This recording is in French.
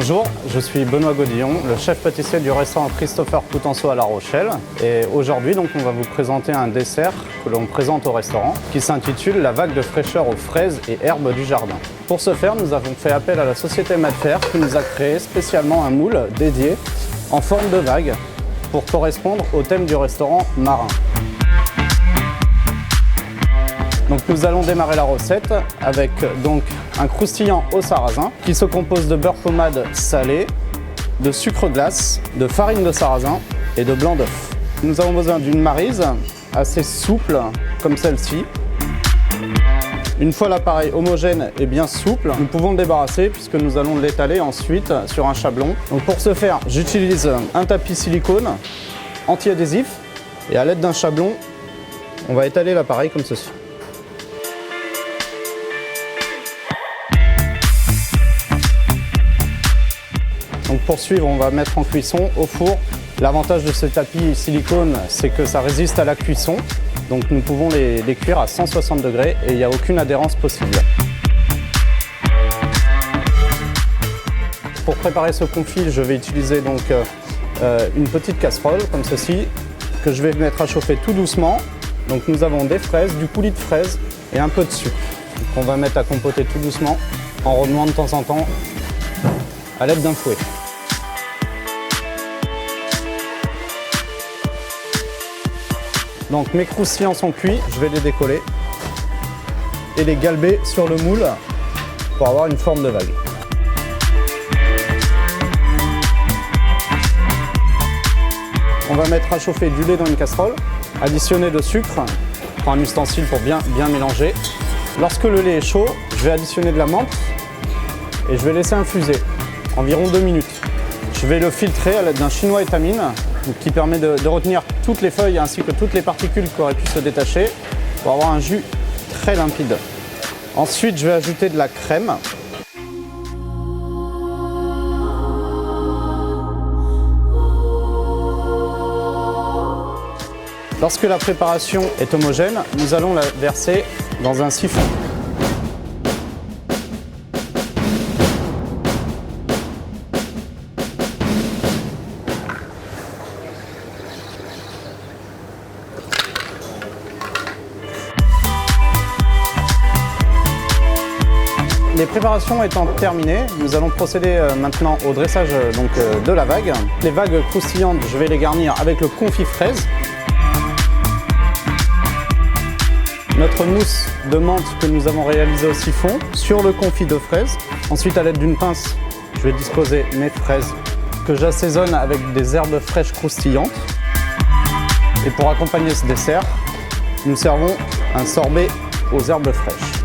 Bonjour, je suis Benoît Godillon, le chef pâtissier du restaurant Christopher Coutenceau à La Rochelle. Et aujourd'hui, on va vous présenter un dessert que l'on présente au restaurant qui s'intitule la vague de fraîcheur aux fraises et herbes du jardin. Pour ce faire, nous avons fait appel à la société Madfer qui nous a créé spécialement un moule dédié en forme de vague pour correspondre au thème du restaurant marin. Donc nous allons démarrer la recette avec un croustillant au sarrasin qui se compose de beurre pommade salé, de sucre glace, de farine de sarrasin et de blanc d'œuf. Nous avons besoin d'une maryse assez souple comme celle-ci. Une fois l'appareil homogène et bien souple, nous pouvons le débarrasser puisque nous allons l'étaler ensuite sur un chablon. Donc pour ce faire, j'utilise un tapis silicone anti-adhésif et à l'aide d'un chablon, on va étaler l'appareil comme ceci. Donc pour suivre, on va mettre en cuisson au four. L'avantage de ce tapis silicone, c'est que ça résiste à la cuisson. Donc nous pouvons les cuire à 160 degrés et il n'y a aucune adhérence possible. Pour préparer ce confit, je vais utiliser une petite casserole comme ceci que je vais mettre à chauffer tout doucement. Donc nous avons des fraises, du coulis de fraises et un peu de sucre. Donc on va mettre à compoter tout doucement en remuant de temps en temps à l'aide d'un fouet. Donc mes croustillants sont cuits, je vais les décoller et les galber sur le moule pour avoir une forme de vague. On va mettre à chauffer du lait dans une casserole, additionner le sucre, je prends un ustensile pour bien mélanger. Lorsque le lait est chaud, je vais additionner de la menthe et je vais laisser infuser environ 2 minutes. Je vais le filtrer à l'aide d'un chinois étamine qui permet de retenir toutes les feuilles ainsi que toutes les particules qui auraient pu se détacher pour avoir un jus très limpide. Ensuite, je vais ajouter de la crème. Lorsque la préparation est homogène, nous allons la verser dans un siphon. Les préparations étant terminées, nous allons procéder maintenant au dressage de la vague. Les vagues croustillantes, je vais les garnir avec le confit fraise. Notre mousse de menthe que nous avons réalisée au siphon sur le confit de fraises. Ensuite, à l'aide d'une pince, je vais disposer mes fraises que j'assaisonne avec des herbes fraîches croustillantes. Et pour accompagner ce dessert, nous servons un sorbet aux herbes fraîches.